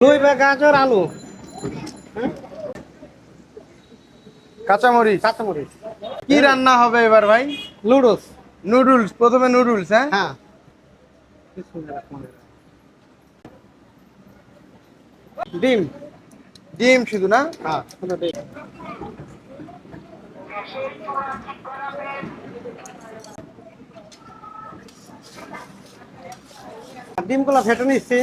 দুই বা গাজর আলু। হ্যাঁ? কাঁচামরিচ। কাঁচামরিচ। কি রান্না হবে এবার ভাই? নুডলস। নুডলস, প্রথমে নুডলস। হ্যাঁ, হ্যাঁ। ডিম। ডিম শুধু না? হ্যাঁ শুধু ডিম। ডিমগুলো ফেটে নিচ্ছি,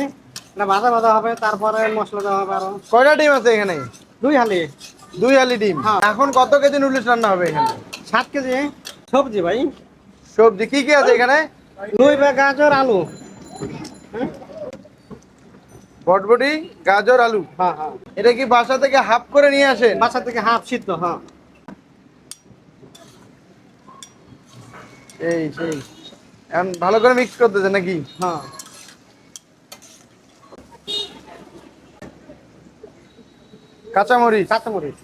না ভাজা ভাজা হবে, তারপরে মশলা দেওয়া হবে আরো। কয়টা ডিম আছে এখানে? দুই হালি। দুই হালি ডিম। হ্যাঁ। এখন কত কেজি নুডলস রান্না হবে এখানে? 7 কেজি সবজি ভাই। সবজি কি কি আছে এখানে? দুই বা গাজর আলু। হ্যাঁ বটবটি, গাজর, আলু। হ্যাঁ হ্যাঁ। এটা কি বাসা থেকে হাফ করে নিয়ে আসেন? বাসা থেকে হাফ সিদ্ধ। হ্যাঁ এই সেই, এখন ভালো করে মিক্স করতেছে নাকি? হ্যাঁ। কাঁচামরিচ কাঁচামরিচ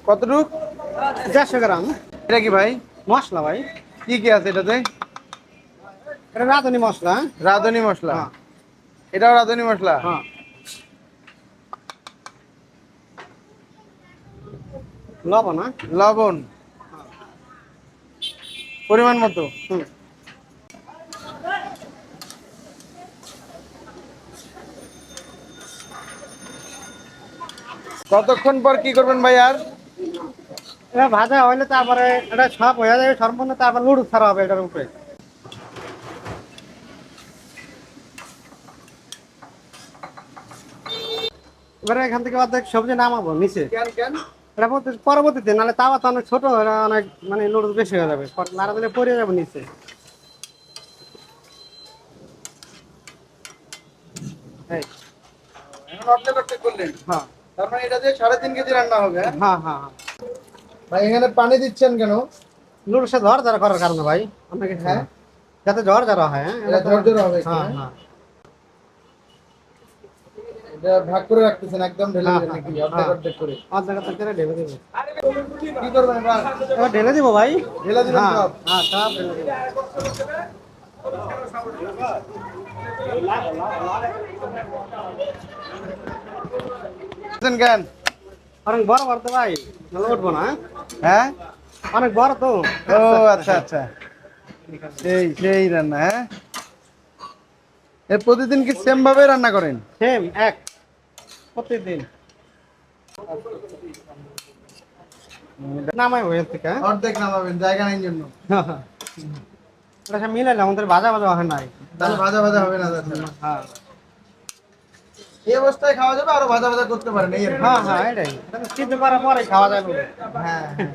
কতটুক? 150 গ্রাম। এটা কি ভাই? মশলা ভাই, কি কি আছে এটাতে? এটা রাঁধুনি মশলা। রাঁধুনি মশলা। হ্যাঁ এটাও রাঁধুনি মশলা। হ্যাঁ। লবণ। হ্যাঁ লবণ পরিমাণ মতো। হুম। কতক্ষণ পর কি করবেন ভাই আর? এটা ভাজা হইলে তারপরে এটা সব হয়ে যাবে সম্পূর্ণ, তারপর লুডু ছাড়া হবে এটার উপরে। এবারে এখান থেকে অর্ধেক সবজি নামাবো নিচে। কেন কেন? এটা পরবর্তীতে, নাহলে তাওয়া তো অনেক ছোট, এটা অনেক মানে নুডলস বেশি হয়ে যাবে, নাড়া দিলে পড়ে যাবে নিচে। এই, এখন অর্ধেক অর্ধেক করলেন? হ্যাঁ তার মানে এটা দিয়ে 3.5 কেজি রান্না হবে। হ্যাঁ হ্যাঁ হ্যাঁ। ভাই, এখানে পানি দিচ্ছেন কেন? নুডলসে ঝড় ঝড় করার কারণে ভাই, আপনাকে হ্যাঁ, যাতে ঝড় ঝড় হয়। হ্যাঁ এটা ঝরঝরে হবে একটু, হ্যাঁ হ্যাঁ? হ্যাঁ এটা ভাগ করে রাখতেছেন, একদম ঢেলে হ্যাঁ, দিবেন হ্যাঁ, নাকি অর্ধেক হ্যাঁ। অর্ধেক করে? অর্ধেক অর্ধেক করে ঢেলে দেবো। কি করবেন এবার? এবার ঢেলে দিব ভাই। ঢেলে দিবেন হ্যাঁ সব? হ্যাঁ সব ঢেলে দিব। কেন? অনেক বড় বড় তো ভাই, নাহলে উঠবো না। হ্যাঁ? হ্যাঁ, অনেক বড় তো। ও আচ্ছা আচ্ছা, সেই সেই রান্না। হ্যাঁ, এ প্রতিদিন কি সেম ভাবে রান্না করেন? সেম এক, প্রতিদিন নামাই হয়ে থেকে। হ্যাঁ? অর্ধেক নামাবেন, জায়গা নেই জন্য। এটা সব মিলাইলে আমাদের ভাজা ভাজা হয় নাই। তাহলে ভাজা ভাজা হবে না তাছাড়া। হ্যাঁ এই অবস্থায় খাওয়া যাবে, আরো ভাজা ভাজা করতে পারেন এই আর কি। হ্যাঁ হ্যাঁ, এটাই, এটা তো সিদ্ধ করার পরে খাওয়া যাবে। হ্যাঁ হ্যাঁ।